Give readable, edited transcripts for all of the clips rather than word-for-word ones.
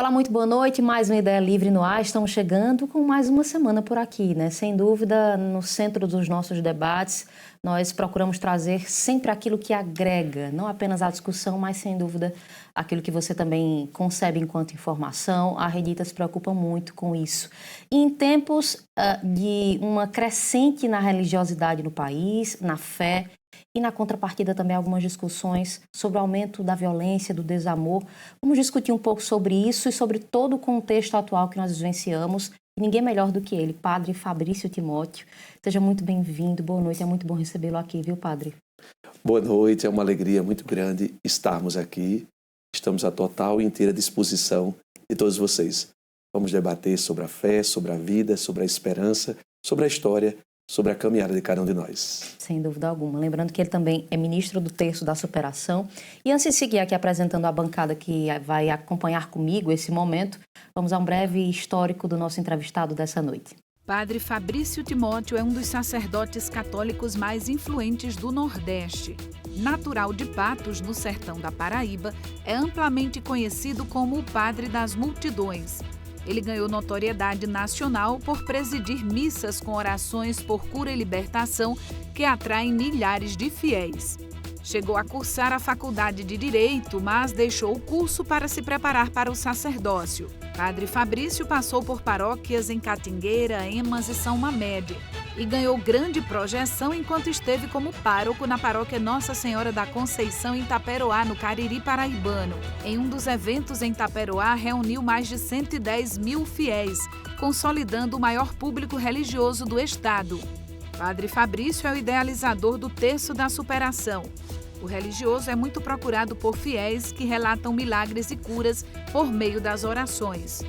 Olá, muito boa noite. Mais uma Ideia Livre no ar. Estamos chegando com mais uma semana por aqui, né? Sem dúvida, no centro dos nossos debates, nós procuramos trazer sempre aquilo que agrega, não apenas a discussão, mas, sem dúvida, aquilo que você também concebe enquanto informação. A Redita se preocupa muito com isso. E em tempos de uma crescente na religiosidade no país, na fé, e na contrapartida também algumas discussões sobre o aumento da violência, do desamor. Vamos discutir um pouco sobre isso e sobre todo o contexto atual que nós vivenciamos. E ninguém melhor do que ele, Padre Fabrício Timóteo. Seja muito bem-vindo, boa noite, é muito bom recebê-lo aqui, viu, Padre? Boa noite, é uma alegria muito grande estarmos aqui. Estamos à total e inteira disposição de todos vocês. Vamos debater sobre a fé, sobre a vida, sobre a esperança, sobre a história, sobre a caminhada de cada um de nós. Sem dúvida alguma. Lembrando que ele também é ministro do Terço da Superação. E antes de seguir aqui apresentando a bancada que vai acompanhar comigo esse momento, vamos a um breve histórico do nosso entrevistado dessa noite. Padre Fabrício Timóteo é um dos sacerdotes católicos mais influentes do Nordeste. Natural de Patos, no sertão da Paraíba, é amplamente conhecido como o Padre das Multidões. Ele ganhou notoriedade nacional por presidir missas com orações por cura e libertação que atraem milhares de fiéis. Chegou a cursar a faculdade de Direito, mas deixou o curso para se preparar para o sacerdócio. Padre Fabrício passou por paróquias em Catingueira, Emas e São Mamede e ganhou grande projeção enquanto esteve como pároco na paróquia Nossa Senhora da Conceição em Taperoá, no Cariri paraibano. Em um dos eventos em Taperoá, reuniu mais de 110 mil fiéis, consolidando o maior público religioso do estado. Padre Fabrício é o idealizador do Terço da Superação. O religioso é muito procurado por fiéis que relatam milagres e curas por meio das orações.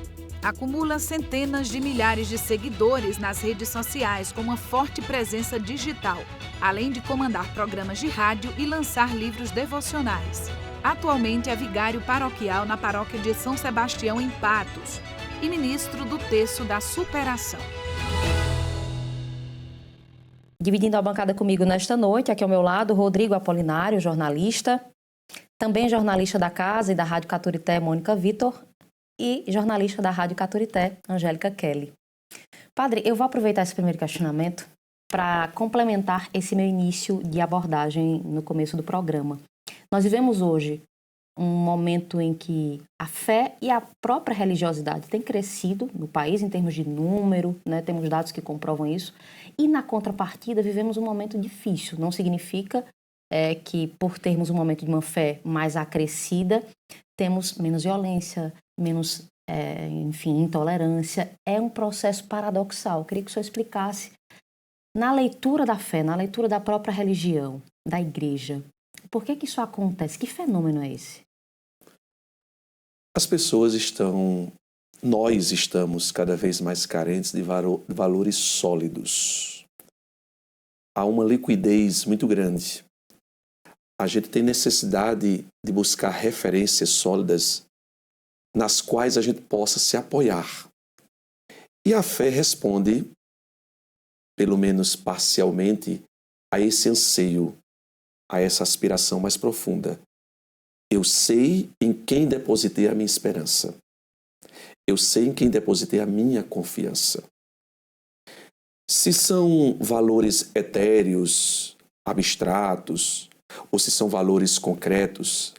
Acumula centenas de milhares de seguidores nas redes sociais com uma forte presença digital, além de comandar programas de rádio e lançar livros devocionais. Atualmente é vigário paroquial na paróquia de São Sebastião, em Patos, e ministro do Terço da Superação. Dividindo a bancada comigo nesta noite, aqui ao meu lado, Rodrigo Apolinário, jornalista, também jornalista da Casa e da Rádio Caturité, Mônica Vitor, e jornalista da Rádio Caturité, Angélica Kelly. Padre, eu vou aproveitar esse primeiro questionamento para complementar esse meu início de abordagem no começo do programa. Nós vivemos hoje um momento em que a fé e a própria religiosidade têm crescido no país em termos de número, né? Temos dados que comprovam isso, e na contrapartida vivemos um momento difícil. Não significa que por termos um momento de uma fé mais acrescida, temos menos violência, menos, intolerância. É um processo paradoxal. Eu queria que o senhor explicasse, na leitura da fé, na leitura da própria religião, da igreja, por que isso acontece? Que fenômeno é esse? Nós estamos cada vez mais carentes de valores sólidos. Há uma liquidez muito grande. A gente tem necessidade de buscar referências sólidas nas quais a gente possa se apoiar. E a fé responde, pelo menos parcialmente, a esse anseio, a essa aspiração mais profunda. Eu sei em quem depositei a minha esperança. Eu sei em quem depositei a minha confiança. Se são valores etéreos, abstratos, ou se são valores concretos,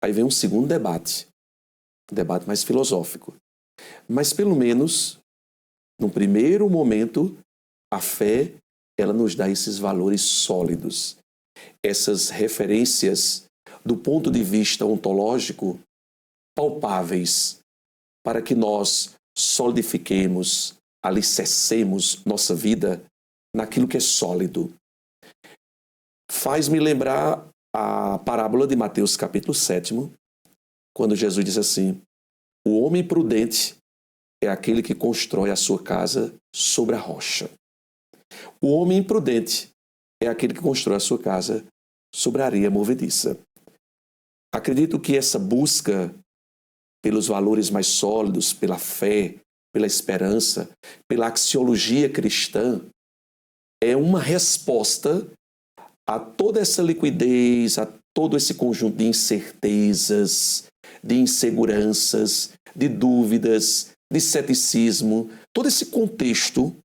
aí vem um segundo debate, um debate mais filosófico. Mas, pelo menos, no primeiro momento, a fé, ela nos dá esses valores sólidos, essas referências do ponto de vista ontológico palpáveis, para que nós solidifiquemos, alicercemos nossa vida naquilo que é sólido. Faz-me lembrar a parábola de Mateus capítulo 7, quando Jesus diz assim: o homem prudente é aquele que constrói a sua casa sobre a rocha. O homem imprudente é aquele que constrói a sua casa sobre a areia movediça. Acredito que essa busca pelos valores mais sólidos, pela fé, pela esperança, pela axiologia cristã, é uma resposta a toda essa liquidez, a todo esse conjunto de incertezas, de inseguranças, de dúvidas, de ceticismo, todo esse contexto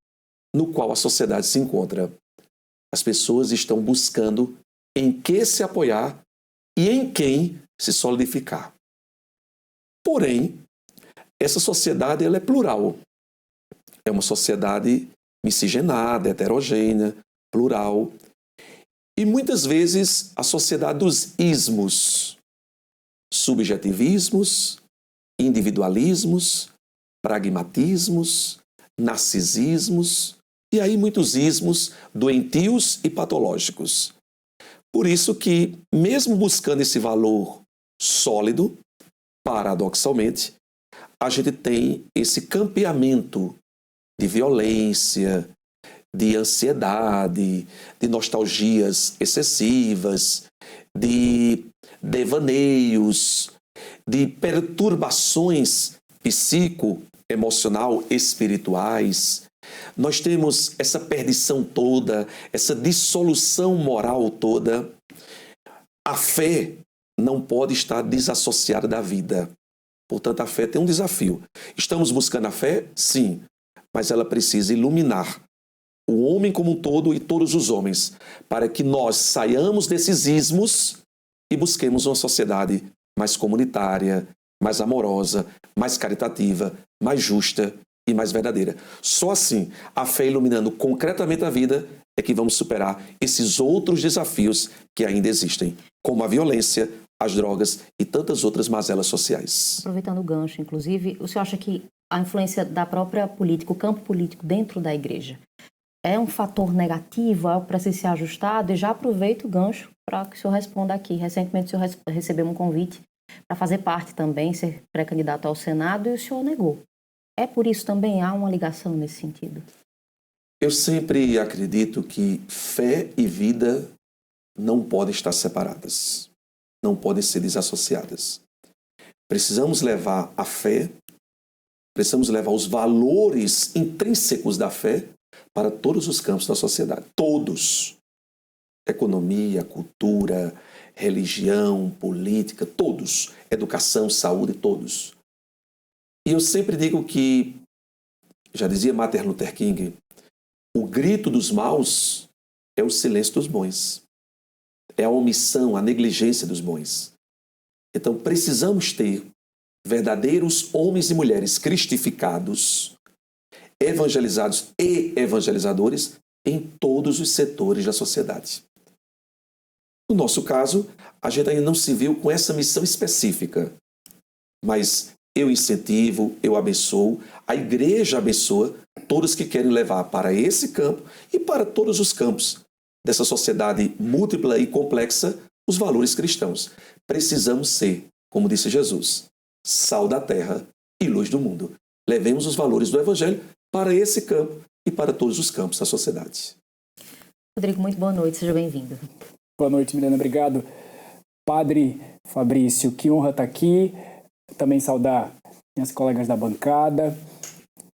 no qual a sociedade se encontra. As pessoas estão buscando em que se apoiar e em quem se solidificar. Porém, essa sociedade ela é plural. É uma sociedade miscigenada, heterogênea, plural. E muitas vezes a sociedade dos ismos, subjetivismos, individualismos, pragmatismos, narcisismos e aí muitos ismos doentios e patológicos. Por isso que, mesmo buscando esse valor sólido, paradoxalmente, a gente tem esse campeamento de violência, de ansiedade, de nostalgias excessivas, de devaneios, de perturbações psico-emocional espirituais. Nós temos essa perdição toda, essa dissolução moral toda. A fé não pode estar desassociada da vida. Portanto, a fé tem um desafio. Estamos buscando a fé? Sim, mas ela precisa iluminar o homem como um todo e todos os homens, para que nós saiamos desses ismos e busquemos uma sociedade mais comunitária, mais amorosa, mais caritativa, mais justa e mais verdadeira. Só assim, a fé iluminando concretamente a vida, é que vamos superar esses outros desafios que ainda existem, como a violência, as drogas e tantas outras mazelas sociais. Aproveitando o gancho, inclusive, o senhor acha que a influência da própria política, o campo político dentro da igreja, é um fator negativo, algo para ser ajustado? E já aproveito o gancho para que o senhor responda aqui. Recentemente o senhor recebeu um convite para fazer parte também, ser pré-candidato ao Senado, e o senhor negou. É por isso também há uma ligação nesse sentido? Eu sempre acredito que fé e vida não podem estar separadas, não podem ser desassociadas. Precisamos levar a fé, precisamos levar os valores intrínsecos da fé para todos os campos da sociedade. Todos. Economia, cultura, religião, política, todos. Educação, saúde, todos. E eu sempre digo que, já dizia Martin Luther King, o grito dos maus é o silêncio dos bons. É a omissão, a negligência dos bons. Então precisamos ter verdadeiros homens e mulheres cristificados, evangelizados e evangelizadores em todos os setores da sociedade. No nosso caso, a gente ainda não se viu com essa missão específica, mas eu incentivo, eu abençoo, a igreja abençoa todos que querem levar para esse campo e para todos os campos dessa sociedade múltipla e complexa os valores cristãos. Precisamos ser, como disse Jesus, sal da terra e luz do mundo. Levemos os valores do Evangelho para esse campo e para todos os campos da sociedade. Rodrigo, muito boa noite, seja bem-vindo. Boa noite, Milena, obrigado. Padre Fabrício, que honra estar aqui. Também saudar minhas colegas da bancada.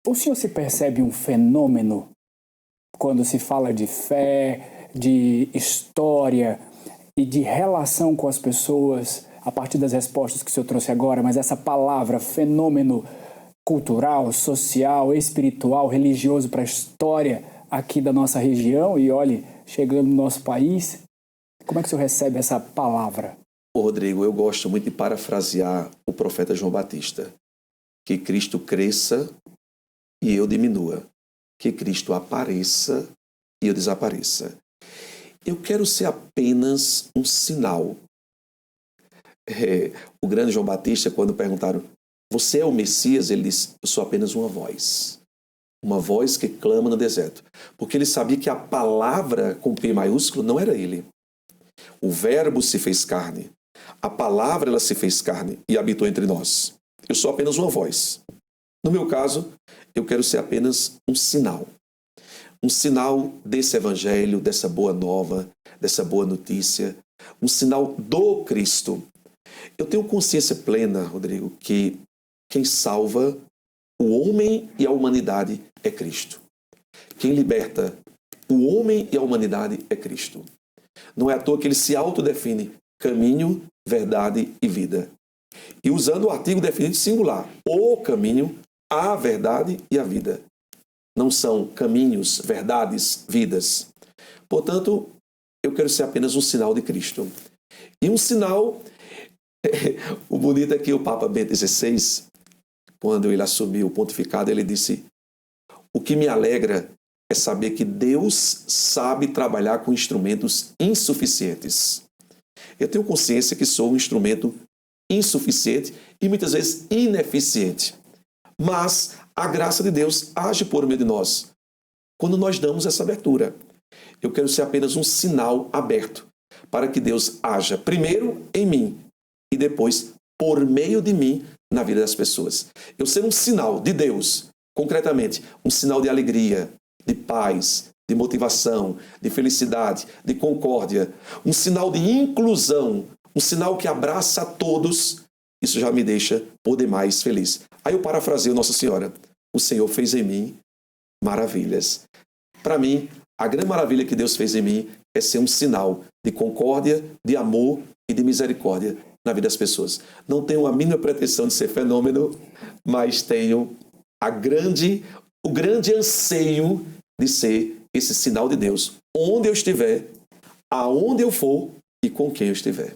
O senhor se percebe um fenômeno quando se fala de fé, de história e de relação com as pessoas, a partir das respostas que o senhor trouxe agora, mas essa palavra, fenômeno cultural, social, espiritual, religioso para a história aqui da nossa região e, olhe, chegando no nosso país, como é que o senhor recebe essa palavra? Ô Rodrigo, eu gosto muito de parafrasear o profeta João Batista. Que Cristo cresça e eu diminua. Que Cristo apareça e eu desapareça. Eu quero ser apenas um sinal. O grande João Batista, quando perguntaram, você é o Messias? Ele disse, eu sou apenas uma voz. Uma voz que clama no deserto. Porque ele sabia que a palavra com P maiúsculo não era ele. O verbo se fez carne. A palavra ela se fez carne e habitou entre nós. Eu sou apenas uma voz. No meu caso, eu quero ser apenas um sinal. Um sinal desse evangelho, dessa boa nova, dessa boa notícia. Um sinal do Cristo. Eu tenho consciência plena, Rodrigo, que quem salva o homem e a humanidade é Cristo. Quem liberta o homem e a humanidade é Cristo. Não é à toa que ele se autodefine caminho, verdade e vida. E usando o artigo definido singular. O caminho, a verdade e a vida. Não são caminhos, verdades, vidas. Portanto, eu quero ser apenas um sinal de Cristo. E um sinal... O bonito é que o Papa Bento XVI, quando ele assumiu o pontificado, ele disse: o que me alegra é saber que Deus sabe trabalhar com instrumentos insuficientes. Eu tenho consciência que sou um instrumento insuficiente e muitas vezes ineficiente. Mas a graça de Deus age por meio de nós, quando nós damos essa abertura. Eu quero ser apenas um sinal aberto para que Deus haja primeiro em mim e depois por meio de mim na vida das pessoas. Eu ser um sinal de Deus, concretamente, um sinal de alegria, de paz, de motivação, de felicidade, de concórdia, um sinal de inclusão, um sinal que abraça a todos, isso já me deixa por demais feliz. Aí eu parafraseio Nossa Senhora: o Senhor fez em mim maravilhas. Para mim, a grande maravilha que Deus fez em mim é ser um sinal de concórdia, de amor e de misericórdia na vida das pessoas. Não tenho a mínima pretensão de ser fenômeno, mas tenho o grande anseio de ser esse sinal de Deus, onde eu estiver, aonde eu for e com quem eu estiver.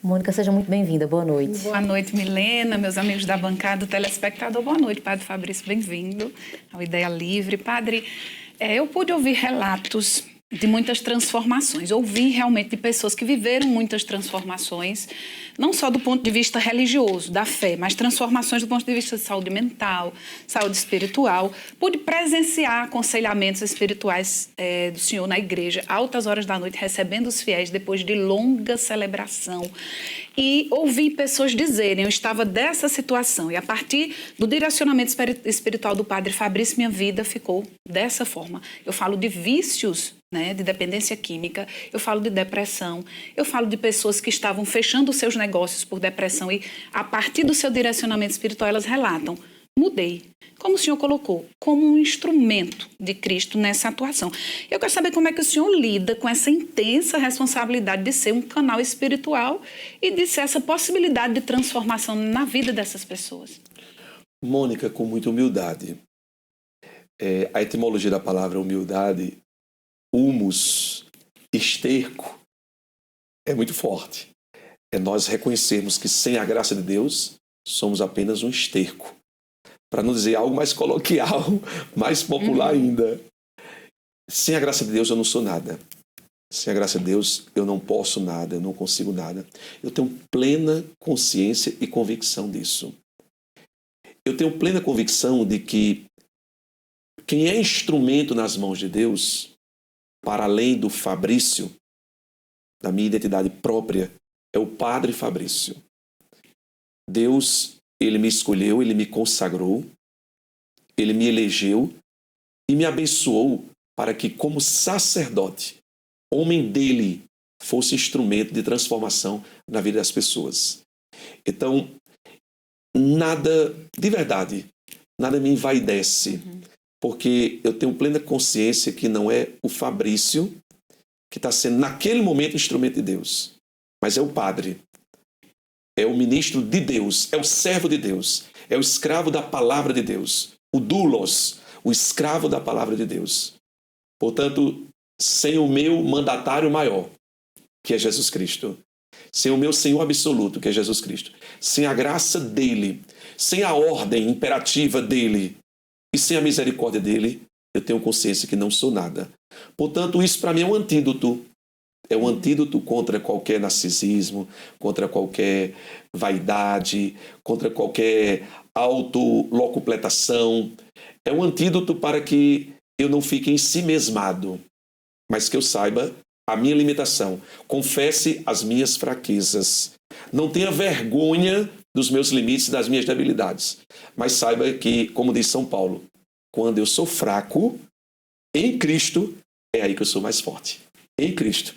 Mônica, seja muito bem-vinda. Boa noite. Boa noite, Milena, meus amigos da bancada, telespectador. Boa noite, Padre Fabrício, bem-vindo ao Ideia Livre. Padre, eu pude ouvir relatos de muitas transformações. Ouvi realmente de pessoas que viveram muitas transformações, não só do ponto de vista religioso, da fé, mas transformações do ponto de vista de saúde mental, saúde espiritual. Pude presenciar aconselhamentos espirituais do Senhor na igreja, altas horas da noite, recebendo os fiéis depois de longa celebração. E ouvi pessoas dizerem: eu estava dessa situação e a partir do direcionamento espiritual do Padre Fabrício, minha vida ficou dessa forma. Eu falo de vícios, de dependência química, eu falo de depressão, eu falo de pessoas que estavam fechando os seus negócios por depressão e a partir do seu direcionamento espiritual elas relatam: mudei. Como o senhor colocou, como um instrumento de Cristo nessa atuação. Eu quero saber como é que o senhor lida com essa intensa responsabilidade de ser um canal espiritual e de ser essa possibilidade de transformação na vida dessas pessoas. Mônica, com muita humildade. A etimologia da palavra humildade, humus, esterco, é muito forte. É nós reconhecermos que sem a graça de Deus somos apenas um esterco. Para não dizer algo mais coloquial, mais popular ainda. Sem a graça de Deus eu não sou nada. Sem a graça de Deus eu não posso nada, eu não consigo nada. Eu tenho plena consciência e convicção disso. Eu tenho plena convicção de que quem é instrumento nas mãos de Deus, para além do Fabrício, da minha identidade própria, é o Padre Fabrício. Deus, Ele me escolheu, Ele me consagrou, Ele me elegeu e me abençoou para que, como sacerdote, homem dele, fosse instrumento de transformação na vida das pessoas. Então, nada, de verdade, nada me envaidece, porque eu tenho plena consciência que não é o Fabrício que está sendo, naquele momento, instrumento de Deus, mas é o Padre. É o ministro de Deus, é o servo de Deus, é o escravo da palavra de Deus, o doulos, o escravo da palavra de Deus. Portanto, sem o meu mandatário maior, que é Jesus Cristo, sem o meu Senhor absoluto, que é Jesus Cristo, sem a graça dele, sem a ordem imperativa dele e sem a misericórdia dele, eu tenho consciência que não sou nada. Portanto, isso para mim é um antídoto. É um antídoto contra qualquer narcisismo, contra qualquer vaidade, contra qualquer autolocupletação. É um antídoto para que eu não fique ensimesmado, mas que eu saiba a minha limitação. Confesse as minhas fraquezas. Não tenha vergonha dos meus limites e das minhas debilidades. Mas saiba que, como diz São Paulo, quando eu sou fraco, em Cristo, é aí que eu sou mais forte. Em Cristo.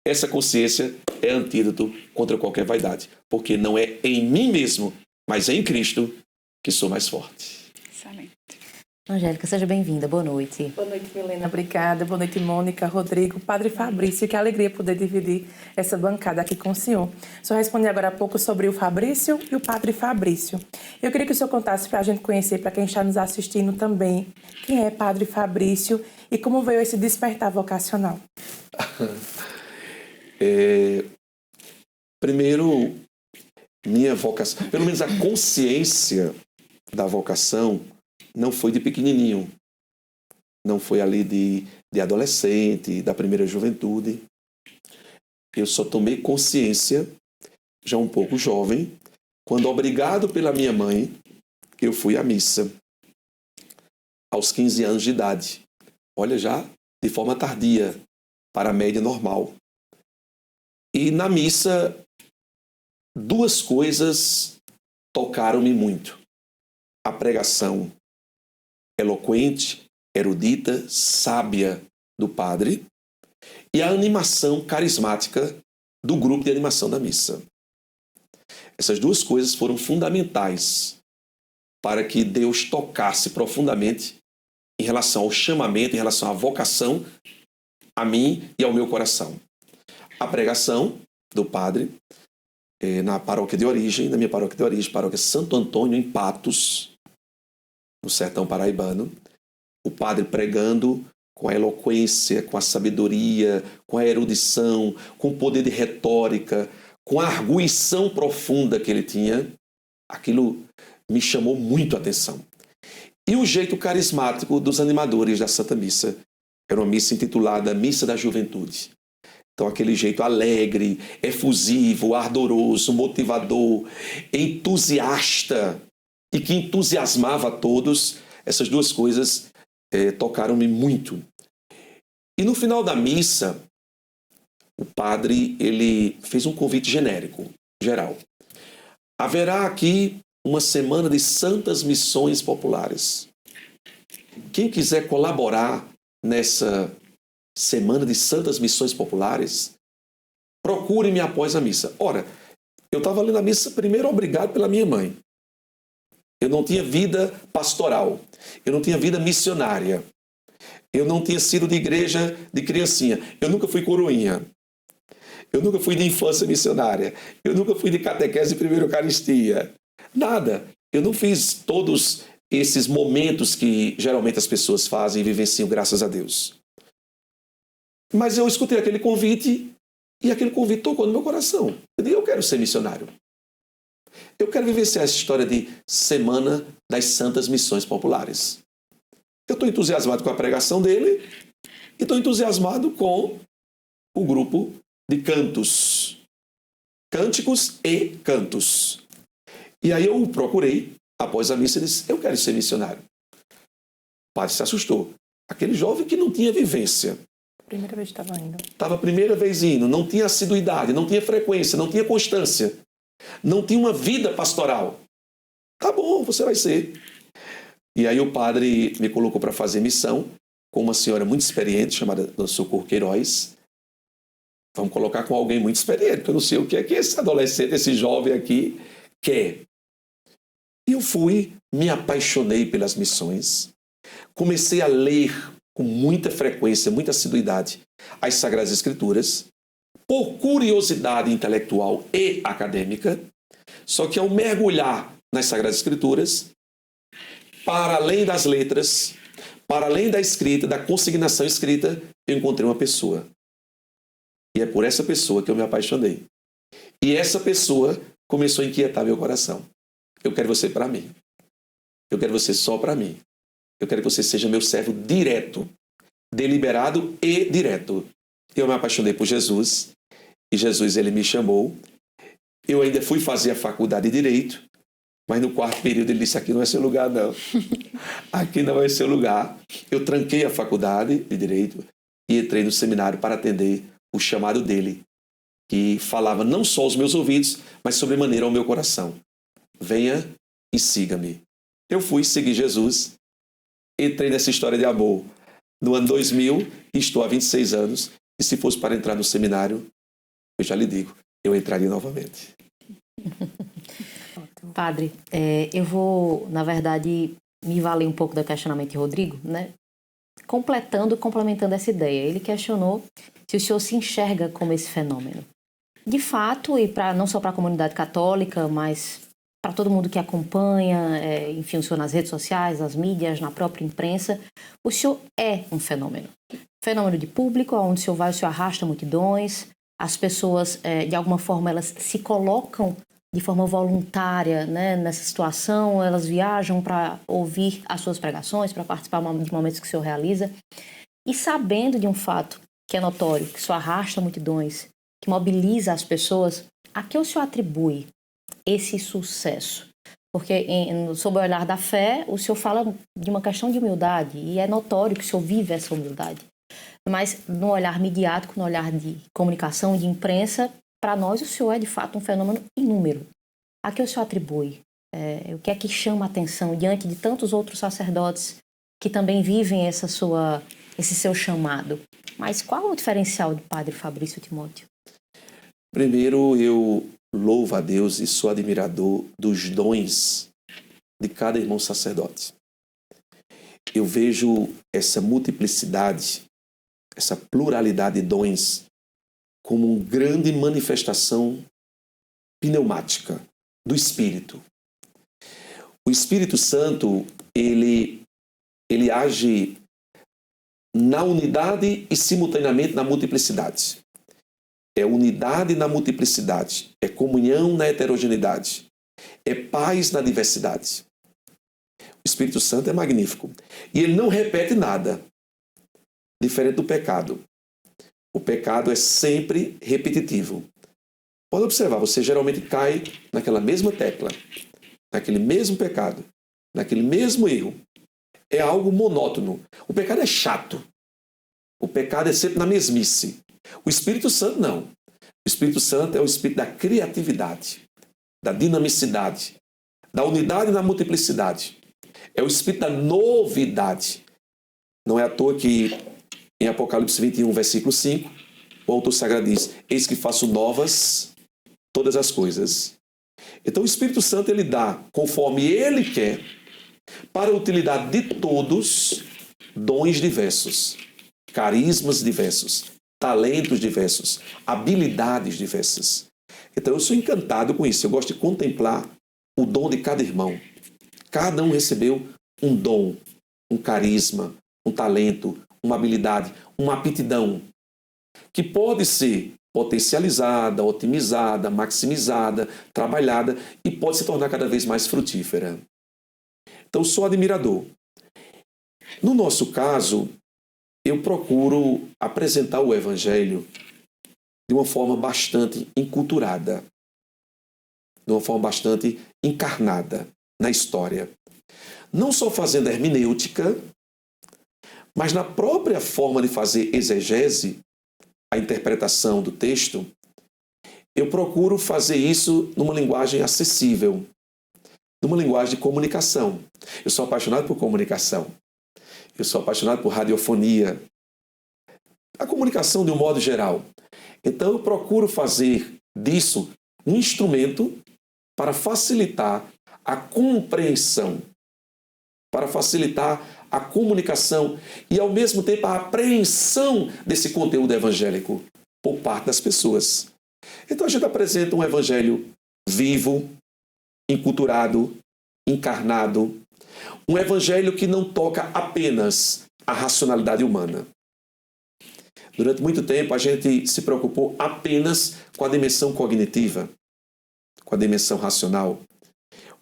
Essa consciência é antídoto contra qualquer vaidade, porque não é em mim mesmo, mas em Cristo que sou mais forte. Excelente. Angélica, seja bem-vinda. Boa noite. Boa noite, Milena. Obrigada. Boa noite, Mônica, Rodrigo, Padre Fabrício. Que alegria poder dividir essa bancada aqui com o senhor. O senhor respondeu agora há pouco sobre o Fabrício e o Padre Fabrício. Eu queria que o senhor contasse para a gente conhecer, para quem está nos assistindo também, quem é Padre Fabrício e como veio esse despertar vocacional. Primeiro, minha vocação, pelo menos a consciência da vocação, não foi de pequenininho, não foi ali de adolescente, da primeira juventude. Eu só tomei consciência, já um pouco jovem, quando, obrigado pela minha mãe, eu fui à missa, aos 15 anos de idade. Olha, já de forma tardia, para a média normal. E na missa, duas coisas tocaram-me muito. A pregação eloquente, erudita, sábia do padre e a animação carismática do grupo de animação da missa. Essas duas coisas foram fundamentais para que Deus tocasse profundamente em relação ao chamamento, em relação à vocação, a mim e ao meu coração. A pregação do padre na paróquia de origem, na minha paróquia de origem, paróquia Santo Antônio, em Patos, no sertão paraibano, o padre pregando com a eloquência, com a sabedoria, com a erudição, com o poder de retórica, com a arguição profunda que ele tinha, aquilo me chamou muito a atenção. E o jeito carismático dos animadores da Santa Missa. Era uma missa intitulada Missa da Juventude. Então, aquele jeito alegre, efusivo, ardoroso, motivador, entusiasta, e que entusiasmava a todos, essas duas coisas tocaram-me muito. E no final da missa, o padre ele fez um convite genérico, geral. Haverá aqui uma semana de santas missões populares. Quem quiser colaborar nessa semana de santas missões populares, procure-me após a missa. Ora, eu estava ali na missa, primeiro, obrigado pela minha mãe. Eu não tinha vida pastoral. Eu não tinha vida missionária. Eu não tinha sido de igreja de criancinha. Eu nunca fui coroinha. Eu nunca fui de infância missionária. Eu nunca fui de catequese de primeira Eucaristia. Nada. Eu não fiz todos esses momentos que geralmente as pessoas fazem e vivenciam, graças a Deus. Mas eu escutei aquele convite e aquele convite tocou no meu coração. Eu disse, eu quero ser missionário. Eu quero vivenciar essa história de Semana das Santas Missões Populares. Eu estou entusiasmado com a pregação dele e estou entusiasmado com o grupo de cantos. Cânticos e cantos. E aí eu o procurei, após a missa, e disse, eu quero ser missionário. O padre se assustou. Aquele jovem que não tinha vivência. Primeira vez que estava indo. Estava a primeira vez indo, não tinha assiduidade, não tinha frequência, não tinha constância. Não tinha uma vida pastoral. Tá bom, você vai ser. E aí o padre me colocou para fazer missão com uma senhora muito experiente, chamada Dona Socorro Queiroz. Vamos colocar com alguém muito experiente, porque eu não sei o que é que esse adolescente, esse jovem aqui quer. E eu fui, me apaixonei pelas missões, comecei a ler com muita frequência, muita assiduidade, as Sagradas Escrituras, por curiosidade intelectual e acadêmica, só que ao mergulhar nas Sagradas Escrituras, para além das letras, para além da escrita, da consignação escrita, eu encontrei uma pessoa. E é por essa pessoa que eu me apaixonei. E essa pessoa começou a inquietar meu coração. Eu quero você para mim. Eu quero você só para mim. Eu quero que você seja meu servo direto, deliberado e direto. Eu me apaixonei por Jesus. E Jesus, ele me chamou. Eu ainda fui fazer a faculdade de Direito, mas no quarto período ele disse, aqui não é seu lugar, não. Aqui não é seu lugar. Eu tranquei a faculdade de Direito e entrei no seminário para atender o chamado dele, que falava não só aos meus ouvidos, mas sobremaneira ao meu coração. Venha e siga-me. Eu fui seguir Jesus, entrei nessa história de amor no ano 2000 e estou há 26 anos. E se fosse para entrar no seminário, eu já lhe digo, eu entraria novamente. Padre, eu vou, na verdade, me valer um pouco do questionamento de Rodrigo, né? Complementando essa ideia. Ele questionou se o senhor se enxerga como esse fenômeno. De fato, e não só para a comunidade católica, mas para todo mundo que acompanha, enfim, o senhor nas redes sociais, nas mídias, na própria imprensa, o senhor é um fenômeno. Fenômeno de público, onde o senhor vai, o senhor arrasta multidões, as pessoas, de alguma forma, elas se colocam de forma voluntária, né, nessa situação, elas viajam para ouvir as suas pregações, para participar de momentos que o senhor realiza, e sabendo de um fato que é notório, que o senhor arrasta multidões, que mobiliza as pessoas, a que o senhor atribui esse sucesso? Porque, sob o olhar da fé, o senhor fala de uma questão de humildade, e é notório que o senhor vive essa humildade. Mas no olhar midiático, no olhar de comunicação, de imprensa, para nós o senhor é de fato um fenômeno inúmero. A que o senhor atribui? O que é que chama a atenção diante de tantos outros sacerdotes que também vivem esse seu chamado? Mas qual é o diferencial do padre Fabrício Timóteo? Primeiro, eu louvo a Deus e sou admirador dos dons de cada irmão sacerdote. Eu vejo essa multiplicidade, essa pluralidade de dons como uma grande manifestação pneumática do Espírito. O Espírito Santo, ele age na unidade e simultaneamente na multiplicidade. É unidade na multiplicidade, é comunhão na heterogeneidade, é paz na diversidade. O Espírito Santo é magnífico. E ele não repete nada, diferente do pecado. O pecado é sempre repetitivo. Pode observar, você geralmente cai naquela mesma tecla, naquele mesmo pecado, naquele mesmo erro. É algo monótono. O pecado é chato. O pecado é sempre na mesmice. O Espírito Santo não. O Espírito Santo é o Espírito da criatividade, da dinamicidade, da unidade na multiplicidade. É o Espírito da novidade. Não é à toa que em Apocalipse 21, versículo 5, o autor sagrado diz: eis que faço novas todas as coisas. Então o Espírito Santo ele dá, conforme ele quer, para a utilidade de todos, dons diversos, carismas diversos, talentos diversos, habilidades diversas. Então eu sou encantado com isso. Eu gosto de contemplar o dom de cada irmão. Cada um recebeu um dom, um carisma, um talento, uma habilidade, uma aptidão, que pode ser potencializada, otimizada, maximizada, trabalhada e pode se tornar cada vez mais frutífera. Então, sou admirador. No nosso caso, eu procuro apresentar o Evangelho de uma forma bastante enculturada, de uma forma bastante encarnada na história. Não só fazendo hermenêutica, mas na própria forma de fazer exegese, a interpretação do texto, eu procuro fazer isso numa linguagem acessível, numa linguagem de comunicação. Eu sou apaixonado por comunicação. Eu sou apaixonado por radiofonia. A comunicação de um modo geral. Então eu procuro fazer disso um instrumento para facilitar a compreensão, para facilitar a comunicação e, ao mesmo tempo, a apreensão desse conteúdo evangélico por parte das pessoas. Então a gente apresenta um evangelho vivo, enculturado, encarnado, um evangelho que não toca apenas a racionalidade humana. Durante muito tempo a gente se preocupou apenas com a dimensão cognitiva, com a dimensão racional.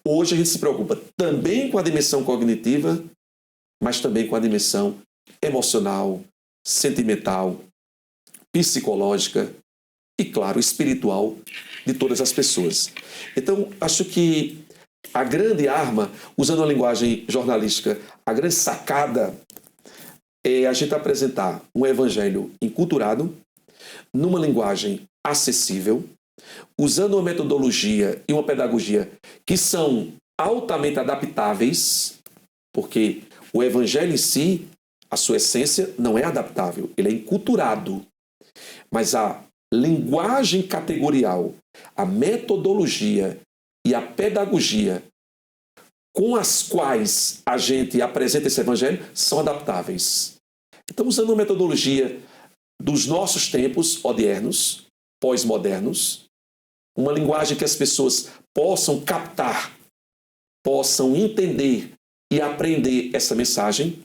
Hoje a gente se preocupa também com a dimensão cognitiva, mas também com a dimensão emocional, sentimental, psicológica e, claro, espiritual de todas as pessoas. Então, acho que a grande arma, usando a linguagem jornalística, a grande sacada é a gente apresentar um evangelho enculturado, numa linguagem acessível, usando uma metodologia e uma pedagogia que são altamente adaptáveis, porque o evangelho em si, a sua essência, não é adaptável, ele é enculturado. Mas a linguagem categorial, a metodologia e a pedagogia com as quais a gente apresenta esse evangelho são adaptáveis. Então, usando uma metodologia dos nossos tempos odiernos, pós-modernos, uma linguagem que as pessoas possam captar, possam entender e aprender essa mensagem,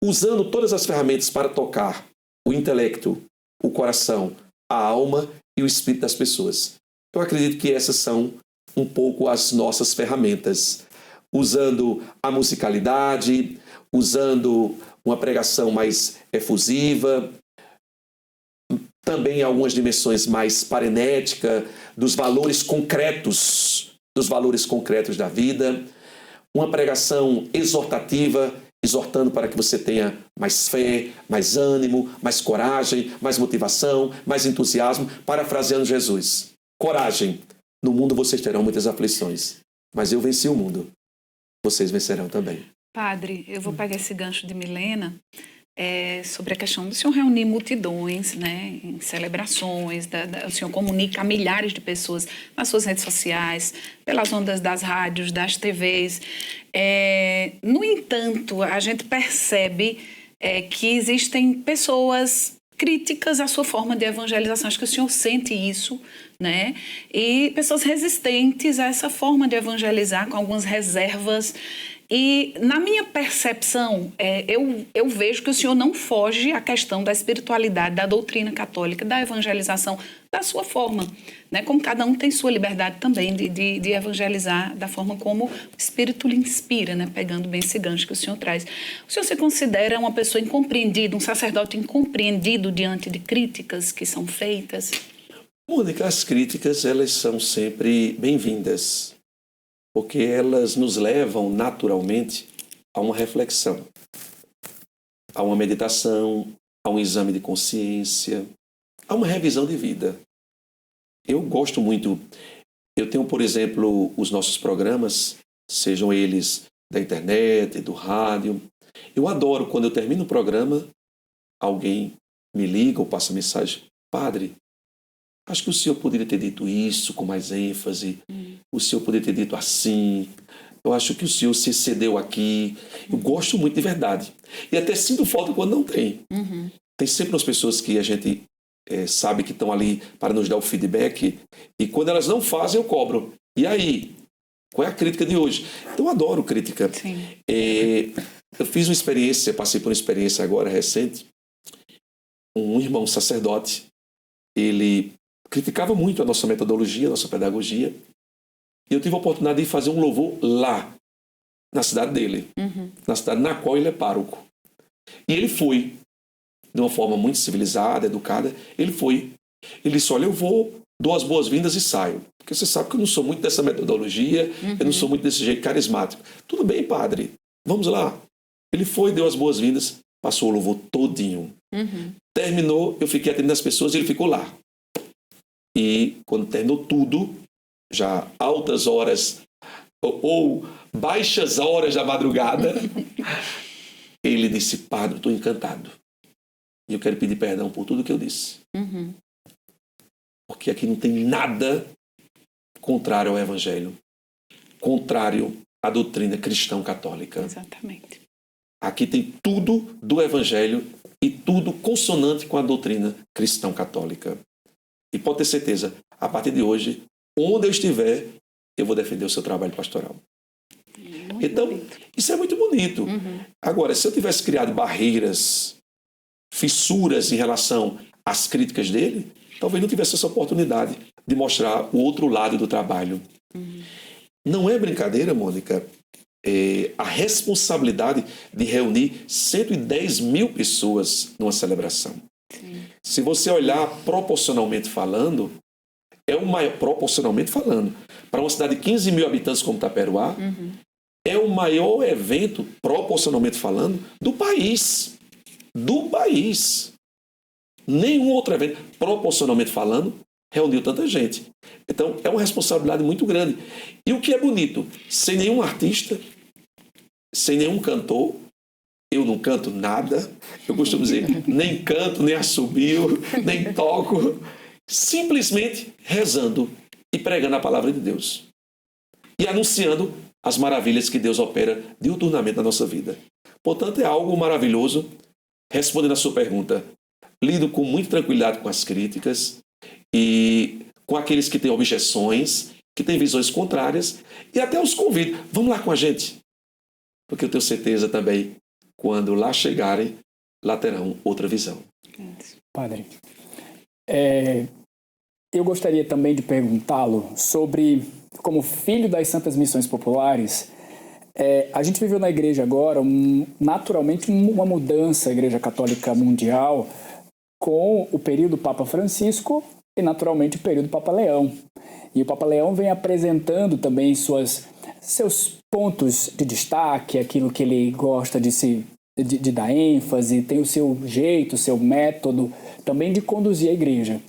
usando todas as ferramentas para tocar o intelecto, o coração, a alma e o espírito das pessoas. Eu acredito que essas são um pouco as nossas ferramentas, usando a musicalidade, usando uma pregação mais efusiva, também algumas dimensões mais parenética, dos valores concretos da vida, uma pregação exortativa, exortando para que você tenha mais fé, mais ânimo, mais coragem, mais motivação, mais entusiasmo, parafraseando Jesus. Coragem, no mundo vocês terão muitas aflições, mas eu venci o mundo, vocês vencerão também. Padre, eu vou pegar esse gancho de Milena sobre a questão do senhor reunir multidões, né, em celebrações, o senhor comunica a milhares de pessoas nas suas redes sociais, pelas ondas das rádios, das TVs. No entanto, a gente percebe que existem pessoas críticas à sua forma de evangelização. Acho que o senhor sente isso, né? E pessoas resistentes a essa forma de evangelizar, com algumas reservas. E, na minha percepção, eu vejo que o senhor não foge à questão da espiritualidade, da doutrina católica, da evangelização, da sua forma, né? Como cada um tem sua liberdade também de evangelizar da forma como o Espírito lhe inspira, né? Pegando bem esse gancho que o senhor traz. O senhor se considera uma pessoa incompreendida, um sacerdote incompreendido diante de críticas que são feitas? Mônica, as críticas, elas são sempre bem-vindas, porque elas nos levam naturalmente a uma reflexão, a uma meditação, a um exame de consciência, a uma revisão de vida. Eu gosto muito, eu tenho, por exemplo, os nossos programas, sejam eles da internet, do rádio. Eu adoro quando eu termino o programa, alguém me liga ou passa mensagem: Padre, acho que o senhor poderia ter dito isso com mais ênfase, o senhor poderia ter dito assim, eu acho que o senhor se excedeu aqui. Eu gosto muito de verdade. E até sinto falta quando não tem. Tem sempre umas pessoas que a gente sabe que estão ali para nos dar o feedback, e quando elas não fazem, eu cobro. E aí? Qual é a crítica de hoje? Então, eu adoro crítica. Eu fiz uma experiência, passei por uma experiência agora recente. Um irmão sacerdote, ele criticava muito a nossa metodologia, a nossa pedagogia. E eu tive a oportunidade de fazer um louvor lá, na cidade dele, na cidade na qual ele é pároco. E ele foi, de uma forma muito civilizada, educada, ele foi. Ele disse: olha, eu vou, dou as boas-vindas e saio. Porque você sabe que eu não sou muito dessa metodologia, eu não sou muito desse jeito carismático. Tudo bem, padre, vamos lá. Ele foi, deu as boas-vindas, passou o louvor todinho. Terminou, eu fiquei atendendo as pessoas e ele ficou lá. E quando terminou tudo, já altas horas ou baixas horas da madrugada, ele disse: padre, estou encantado. E eu quero pedir perdão por tudo que eu disse. Porque aqui não tem nada contrário ao Evangelho, contrário à doutrina cristã católica. Exatamente. Aqui tem tudo do Evangelho e tudo consonante com a doutrina cristã católica. E pode ter certeza, a partir de hoje, onde eu estiver, eu vou defender o seu trabalho pastoral. Então, isso é muito bonito. Agora, se eu tivesse criado barreiras, fissuras em relação às críticas dele, talvez não tivesse essa oportunidade de mostrar o outro lado do trabalho. Não é brincadeira, Mônica, a responsabilidade de reunir 110 mil pessoas numa celebração. Se você olhar proporcionalmente falando, proporcionalmente falando, para uma cidade de 15 mil habitantes como Taperoá, é o maior evento, proporcionalmente falando, do país. Do país. Nenhum outro evento, proporcionalmente falando, reuniu tanta gente. Então, é uma responsabilidade muito grande. E o que é bonito, sem nenhum artista, sem nenhum cantor, eu não canto nada, eu costumo dizer, nem canto, nem assobio, nem toco, simplesmente rezando e pregando a palavra de Deus. E anunciando as maravilhas que Deus opera diuturnamente na nossa vida. Portanto, é algo maravilhoso. Respondendo a sua pergunta, lido com muita tranquilidade com as críticas e com aqueles que têm objeções, que têm visões contrárias, e até os convido, vamos lá com a gente. Porque eu tenho certeza também, quando lá chegarem, lá terão outra visão. Padre, eu gostaria também de perguntá-lo sobre, como filho das Santas Missões Populares, a gente viveu na igreja agora, naturalmente, uma mudança, a Igreja Católica Mundial, com o período Papa Francisco e, naturalmente, o período Papa Leão. E o Papa Leão vem apresentando também seus pontos de destaque, aquilo que ele gosta de dar ênfase, tem o seu jeito, o seu método também de conduzir a igreja.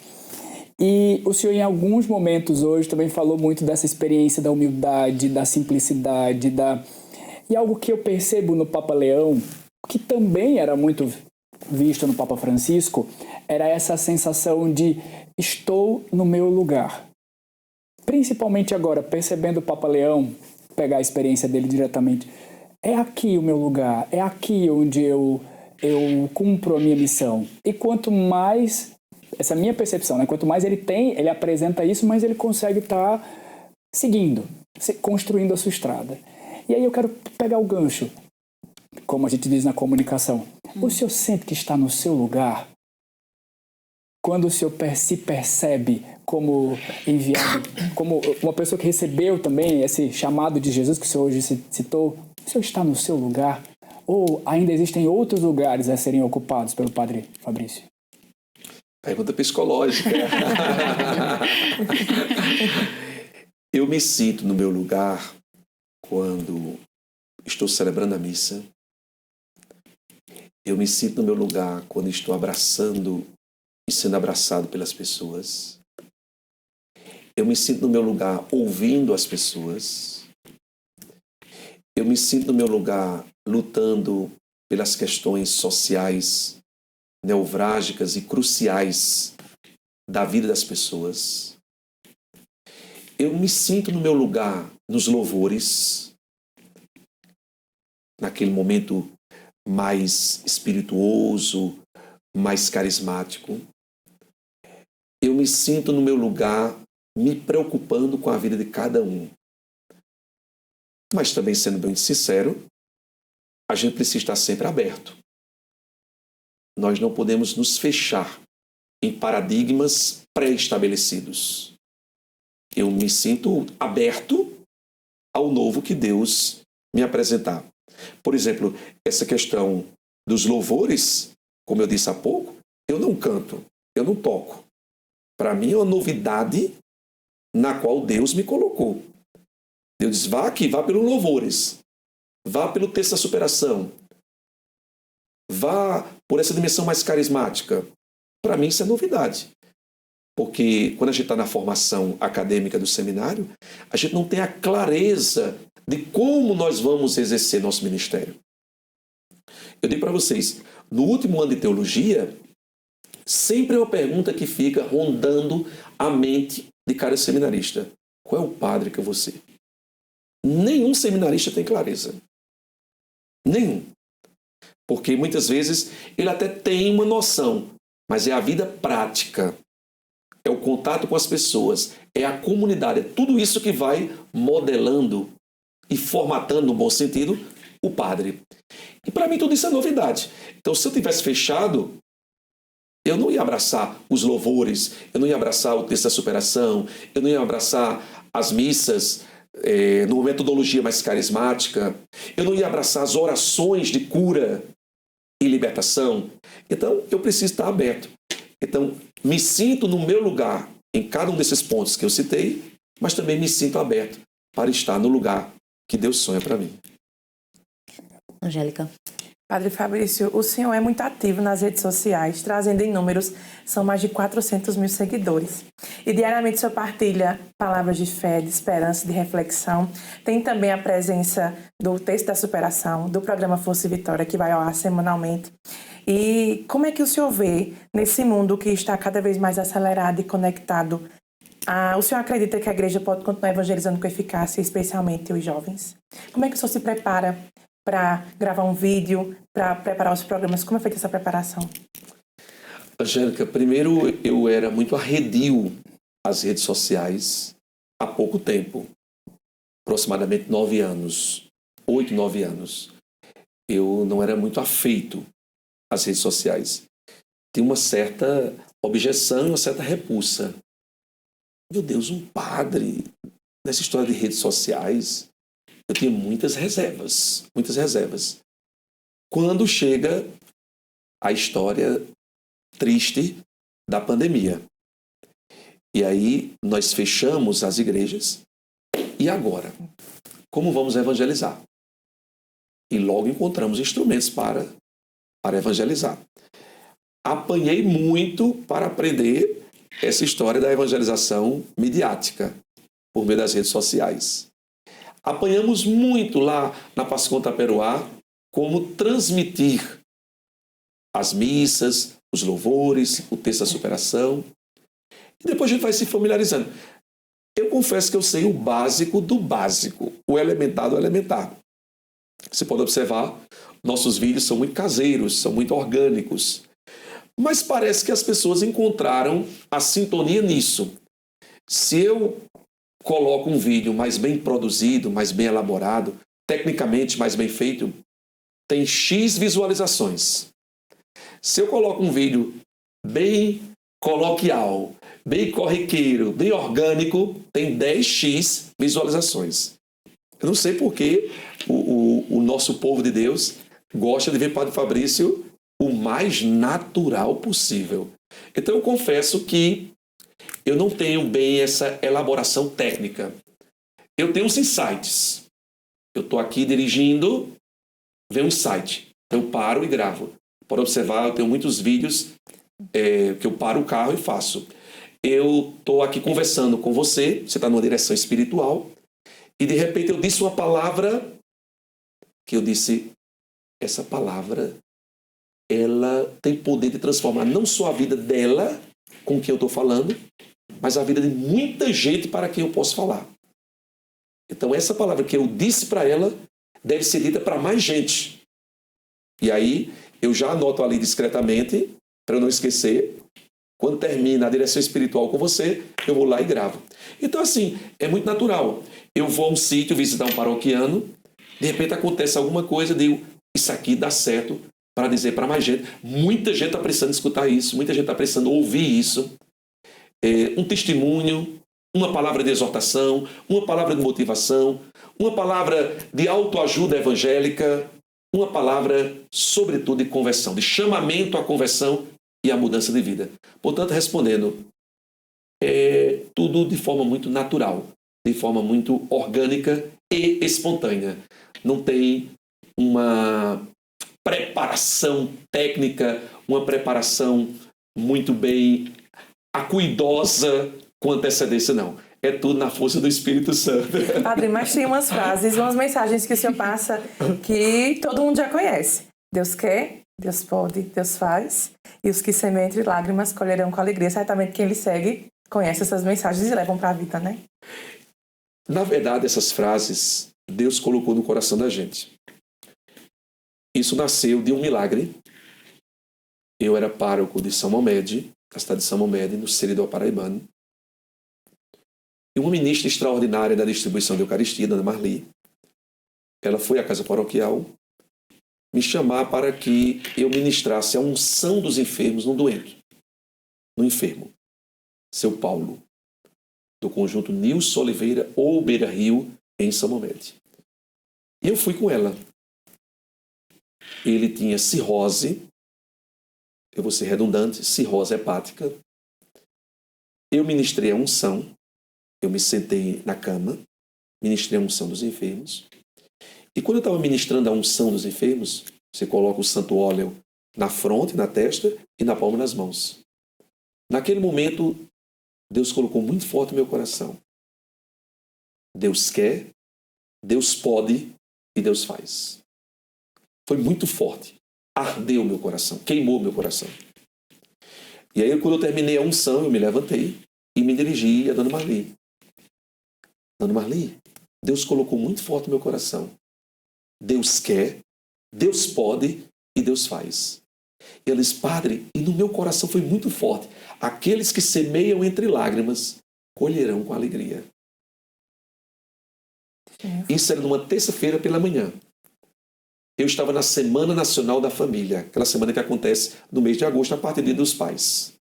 E o senhor, em alguns momentos hoje, também falou muito dessa experiência da humildade, da simplicidade, e algo que eu percebo no Papa Leão, que também era muito visto no Papa Francisco, era essa sensação de estou no meu lugar. Principalmente agora, percebendo o Papa Leão, pegar a experiência dele diretamente, é aqui o meu lugar, é aqui onde eu cumpro a minha missão. E quanto mais, essa minha percepção, né? Quanto mais ele apresenta isso, mais ele consegue estar seguindo, construindo a sua estrada. E aí eu quero pegar o gancho, como a gente diz na comunicação. O senhor sente que está no seu lugar? Quando o senhor se percebe como enviado, como uma pessoa que recebeu também esse chamado de Jesus que o senhor hoje citou, o senhor está no seu lugar? Ou ainda existem outros lugares a serem ocupados pelo Padre Fabrício? Pergunta psicológica. Eu me sinto no meu lugar quando estou celebrando a missa. Eu me sinto no meu lugar quando estou abraçando e sendo abraçado pelas pessoas. Eu me sinto no meu lugar ouvindo as pessoas. Eu me sinto no meu lugar lutando pelas questões sociais, nevrálgicas e cruciais da vida das pessoas. Eu me sinto no meu lugar nos louvores, naquele momento mais espirituoso, mais carismático. Eu me sinto no meu lugar me preocupando com a vida de cada um. Mas também, sendo bem sincero, a gente precisa estar sempre aberto. Nós não podemos nos fechar em paradigmas pré-estabelecidos. Eu me sinto aberto ao novo que Deus me apresentar. Por exemplo, essa questão dos louvores, como eu disse há pouco, eu não canto, eu não toco. Para mim é uma novidade na qual Deus me colocou. Deus diz, vá aqui, vá pelos louvores, vá pelo texto da superação, vá por essa dimensão mais carismática. Para mim isso é novidade. Porque quando a gente está na formação acadêmica do seminário, a gente não tem a clareza de como nós vamos exercer nosso ministério. Eu digo para vocês, no último ano de teologia, sempre é uma pergunta que fica rondando a mente de cada seminarista. Qual é o padre que eu vou ser? Nenhum seminarista tem clareza. Nenhum. Porque muitas vezes ele até tem uma noção, mas é a vida prática, é o contato com as pessoas, é a comunidade, é tudo isso que vai modelando e formatando, no bom sentido, o padre. E para mim tudo isso é novidade. Então, se eu tivesse fechado, eu não ia abraçar os louvores, eu não ia abraçar o texto da superação, eu não ia abraçar as missas numa metodologia mais carismática, eu não ia abraçar as orações de cura e libertação. Então, eu preciso estar aberto. Então, me sinto no meu lugar em cada um desses pontos que eu citei, mas também me sinto aberto para estar no lugar que Deus sonha para mim. Angélica. Padre Fabrício, o senhor é muito ativo nas redes sociais, trazendo em números, são mais de 400 mil seguidores. E diariamente o senhor partilha palavras de fé, de esperança, de reflexão. Tem também a presença do texto da superação, do programa Força e Vitória, que vai ao ar semanalmente. E como é que o senhor vê nesse mundo que está cada vez mais acelerado e conectado O senhor acredita que a igreja pode continuar evangelizando com eficácia, especialmente os jovens? Como é que o senhor se prepara para gravar um vídeo, para preparar os programas? Como é feita essa preparação? Angélica, primeiro eu era muito arredio às redes sociais há pouco tempo, aproximadamente 9 anos, 8, 9 anos. Eu não era muito afeito às redes sociais. Tinha uma certa objeção e uma certa repulsa. Meu Deus, um padre nessa história de redes sociais, eu tinha muitas reservas. Quando chega a história triste da pandemia. E aí nós fechamos as igrejas. E agora? Como vamos evangelizar? E logo encontramos instrumentos para evangelizar. Apanhei muito para aprender essa história da evangelização midiática por meio das redes sociais. Apanhamos muito lá na Pascom Taperoá como transmitir as missas, os louvores, o texto da superação. E depois a gente vai se familiarizando. Eu confesso que eu sei o básico do básico, o elementar do elementar. Você pode observar, nossos vídeos são muito caseiros, são muito orgânicos. Mas parece que as pessoas encontraram a sintonia nisso. Se eu coloco um vídeo mais bem produzido, mais bem elaborado, tecnicamente mais bem feito, tem X visualizações. Se eu coloco um vídeo bem coloquial, bem corriqueiro, bem orgânico, tem 10x visualizações. Eu não sei por que o nosso povo de Deus gosta de ver Padre Fabrício o mais natural possível. Então eu confesso que eu não tenho bem essa elaboração técnica. Eu tenho uns insights. Eu estou aqui dirigindo, vem um insight. Eu paro e gravo. Pode observar, eu tenho muitos vídeos que eu paro o carro e faço. Eu estou aqui conversando com você está numa direção espiritual, e de repente eu disse uma palavra que eu disse, essa palavra, ela tem poder de transformar não só a vida dela, com quem eu estou falando, mas a vida de muita gente para quem eu posso falar. Então essa palavra que eu disse para ela deve ser dita para mais gente. E aí eu já anoto ali discretamente, para eu não esquecer. Quando termina a direção espiritual com você, eu vou lá e gravo. Então, assim, é muito natural. Eu vou a um sítio visitar um paroquiano, de repente acontece alguma coisa, eu digo, isso aqui dá certo para dizer para mais gente. Muita gente está precisando escutar isso, muita gente está precisando ouvir isso. Um testemunho, uma palavra de exortação, uma palavra de motivação, uma palavra de autoajuda evangélica, uma palavra, sobretudo, de conversão, de chamamento à conversão e à mudança de vida. Portanto, respondendo, tudo de forma muito natural, de forma muito orgânica e espontânea. Não tem uma preparação técnica, uma preparação muito bem acuidosa com antecedência, não. É tudo na força do Espírito Santo. Padre, mas tem umas frases, umas mensagens que o senhor passa que todo mundo já conhece. Deus quer, Deus pode, Deus faz. E os que semeiam entre lágrimas colherão com alegria. Certamente quem lhe segue conhece essas mensagens e levam para a vida, né? Na verdade, essas frases Deus colocou no coração da gente. Isso nasceu de um milagre. Eu era pároco de São Mamede, na cidade de São Mamede, no Seridó Paraibano. E uma ministra extraordinária da distribuição de Eucaristia, Dona Marli, ela foi à casa paroquial me chamar para que eu ministrasse a unção dos enfermos no doente, no enfermo, seu Paulo, do conjunto Nilson Oliveira ou Beira Rio, em São Mamede. E eu fui com ela. Ele tinha cirrose, eu vou ser redundante, cirrose hepática. Eu ministrei a unção, eu me sentei na cama, ministrei a unção dos enfermos. E quando eu estava ministrando a unção dos enfermos, você coloca o santo óleo na fronte, na testa e na palma das mãos. Naquele momento, Deus colocou muito forte no meu coração. Deus quer, Deus pode e Deus faz. Foi muito forte. Ardeu meu coração, queimou meu coração. E aí, quando eu terminei a unção, eu me levantei e me dirigi a Dona Marli. Dona Marli, Deus colocou muito forte no meu coração. Deus quer, Deus pode e Deus faz. E ela disse, padre, e no meu coração foi muito forte. Aqueles que semeiam entre lágrimas colherão com alegria. Isso era numa terça-feira pela manhã. Eu estava na Semana Nacional da Família, aquela semana que acontece no mês de agosto, a partir do Dia dos Pais.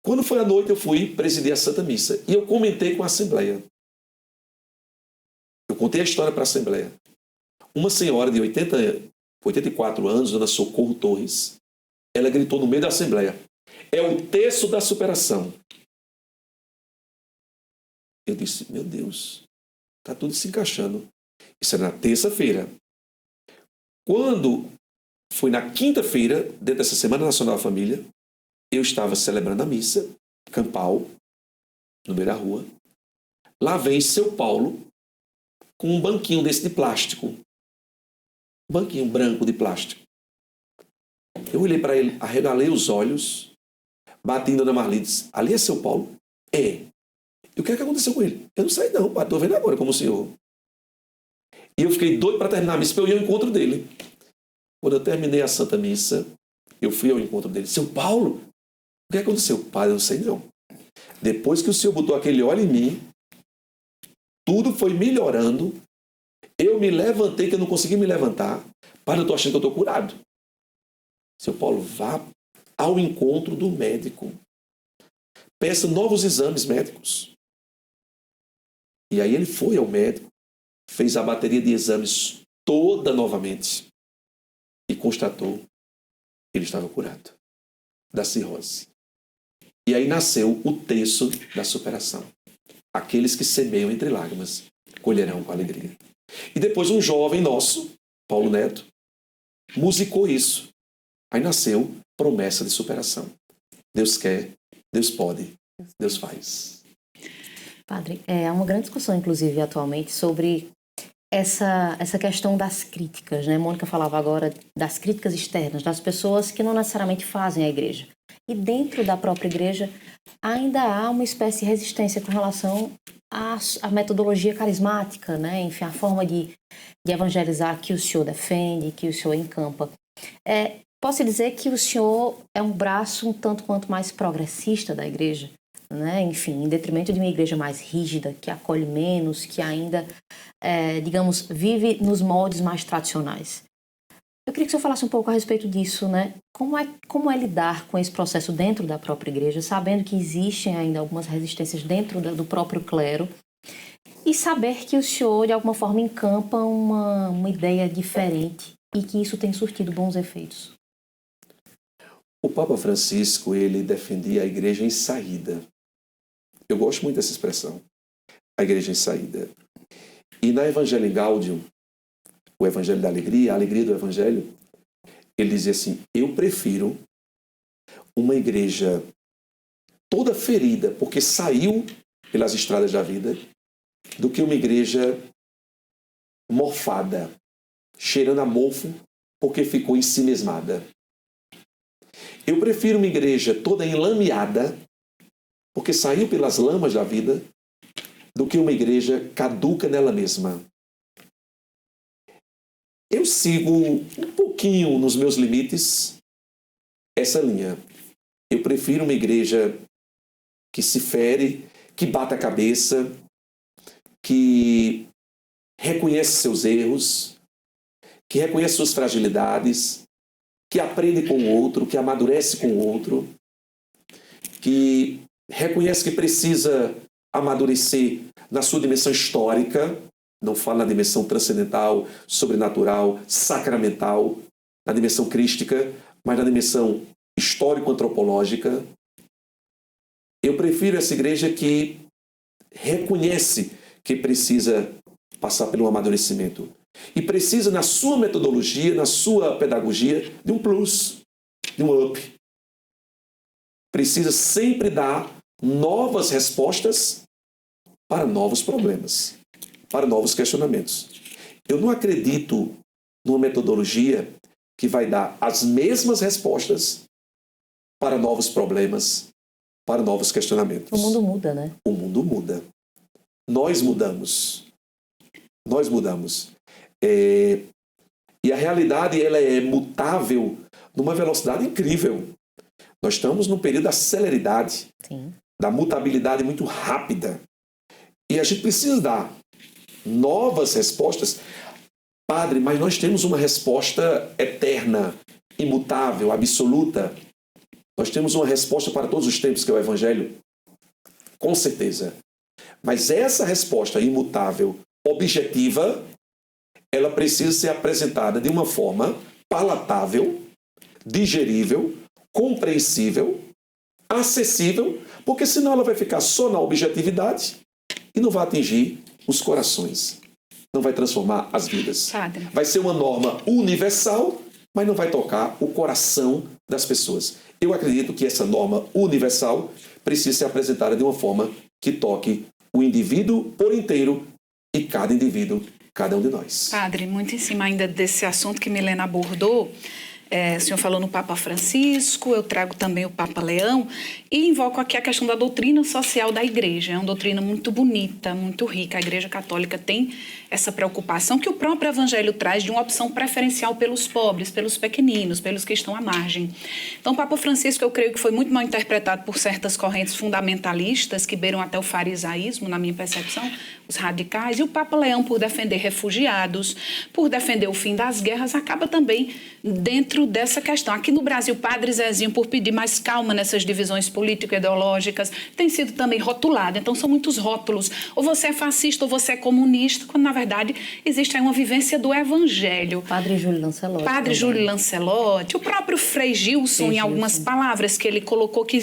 Quando foi à noite, eu fui presidir a Santa Missa e eu comentei com a Assembleia. Eu contei a história para a Assembleia. Uma senhora de 84 anos, Dona Socorro Torres, ela gritou no meio da Assembleia, é o terço da superação. Eu disse, meu Deus, está tudo se encaixando. Isso era na terça-feira. Quando foi na quinta-feira, dentro dessa Semana Nacional da Família, eu estava celebrando a missa, campal, no meio da rua. Lá vem seu Paulo com um banquinho desse de plástico. Um banquinho branco de plástico. Eu olhei para ele, arregalei os olhos, bati em Dona Marli e disse, ali é seu Paulo? É. E o que é que aconteceu com ele? Eu não sei não, estou vendo agora como o senhor. E eu fiquei doido para terminar a missa, para eu ir ao encontro dele. Quando eu terminei a Santa Missa, eu fui ao encontro dele. Seu Paulo, o que aconteceu? Pai, eu não sei não. Depois que o senhor botou aquele óleo em mim, tudo foi melhorando. Eu me levantei, que eu não consegui me levantar. Pai, eu estou achando que eu estou curado. Seu Paulo, vá ao encontro do médico. Peça novos exames médicos. E aí ele foi ao médico, fez a bateria de exames toda novamente e constatou que ele estava curado da cirrose. E aí nasceu o terço da superação. Aqueles que semeiam entre lágrimas colherão com alegria. E depois um jovem nosso, Paulo Neto, musicou isso. Aí nasceu promessa de superação. Deus quer, Deus pode, Deus faz. Padre, há uma grande discussão, inclusive, atualmente, sobre essa questão das críticas, né? Mônica falava agora das críticas externas, das pessoas que não necessariamente fazem a igreja. E dentro da própria igreja ainda há uma espécie de resistência com relação à metodologia carismática, né? Enfim, a forma de evangelizar que o senhor defende, que o senhor encampa. Posso dizer que o senhor é um braço um tanto quanto mais progressista da igreja, né? Enfim, em detrimento de uma igreja mais rígida, que acolhe menos, que ainda, digamos, vive nos moldes mais tradicionais. Eu queria que o senhor falasse um pouco a respeito disso, né? Como é lidar com esse processo dentro da própria igreja, sabendo que existem ainda algumas resistências dentro do próprio clero, e saber que o senhor, de alguma forma, encampa uma ideia diferente e que isso tem surtido bons efeitos. O Papa Francisco, ele defendia a igreja em saída. Eu gosto muito dessa expressão, a igreja em saída. E na Evangelii Gaudium, o Evangelho da Alegria, a alegria do Evangelho, ele dizia assim, eu prefiro uma igreja toda ferida, porque saiu pelas estradas da vida, do que uma igreja morfada, cheirando a mofo, porque ficou ensimesmada. Eu prefiro uma igreja toda enlameada, porque saiu pelas lamas da vida, do que uma igreja caduca nela mesma. Eu sigo um pouquinho nos meus limites essa linha. Eu prefiro uma igreja que se fere, que bata a cabeça, que reconhece seus erros, que reconhece suas fragilidades, que aprende com o outro, que amadurece com o outro, que reconhece que precisa amadurecer na sua dimensão histórica, não fala na dimensão transcendental, sobrenatural, sacramental, na dimensão crística, mas na dimensão histórico-antropológica. Eu prefiro essa igreja que reconhece que precisa passar pelo amadurecimento. E precisa, na sua metodologia, na sua pedagogia, de um plus, de um up. Precisa sempre dar novas respostas para novos problemas, para novos questionamentos. Eu não acredito numa metodologia que vai dar as mesmas respostas para novos problemas, para novos questionamentos. O mundo muda, né? O mundo muda. Nós mudamos. Nós mudamos. E a realidade ela é mutável numa velocidade incrível. Nós estamos num período da celeridade, Sim. da mutabilidade muito rápida. E a gente precisa dar novas respostas. Padre, mas nós temos uma resposta eterna, imutável, absoluta. Nós temos uma resposta para todos os tempos, que é o Evangelho. Com certeza. Mas essa resposta imutável, objetiva, ela precisa ser apresentada de uma forma palatável, digerível, compreensível, acessível, porque senão ela vai ficar só na objetividade e não vai atingir os corações. Não vai transformar as vidas. Padre. Vai ser uma norma universal, mas não vai tocar o coração das pessoas. Eu acredito que essa norma universal precisa ser apresentada de uma forma que toque o indivíduo por inteiro e cada indivíduo, cada um de nós. Padre, muito em cima ainda desse assunto que Milena abordou, o senhor falou no Papa Francisco, eu trago também o Papa Leão e invoco aqui a questão da doutrina social da Igreja. É uma doutrina muito bonita, muito rica. A Igreja Católica tem essa preocupação que o próprio Evangelho traz de uma opção preferencial pelos pobres, pelos pequeninos, pelos que estão à margem. Então, o Papa Francisco, eu creio que foi muito mal interpretado por certas correntes fundamentalistas que beiram até o farisaísmo, na minha percepção, os radicais. E o Papa Leão, por defender refugiados, por defender o fim das guerras, acaba também dentro dessa questão. Aqui no Brasil, Padre Zezinho, por pedir mais calma nessas divisões político-ideológicas, tem sido também rotulado. Então, são muitos rótulos. Ou você é fascista ou você é comunista, quando, na verdade, existe aí uma vivência do Evangelho. Padre Júlio Lancelotti. Padre Júlio Lancelotti, o próprio Frei Gilson, em algumas palavras que ele colocou, que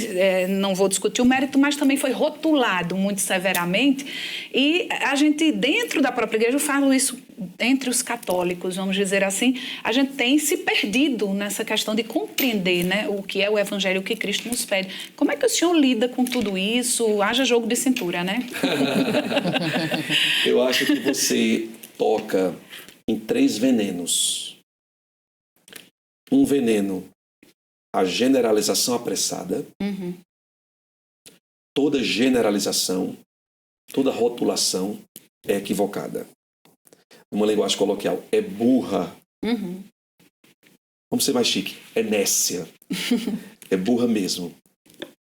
não vou discutir o mérito, mas também foi rotulado muito severamente. E a gente, dentro da própria igreja, eu falo isso entre os católicos, vamos dizer assim, a gente tem se perdido nessa questão de compreender, né, o que é o Evangelho, o que Cristo nos pede. Como é que o senhor lida com tudo isso? Haja jogo de cintura, né? Eu acho que você toca em 3 venenos. Um veneno, a generalização apressada. Toda generalização, toda rotulação é equivocada. Numa linguagem coloquial, é burra. Vamos ser mais chique, é nécia. É burra mesmo.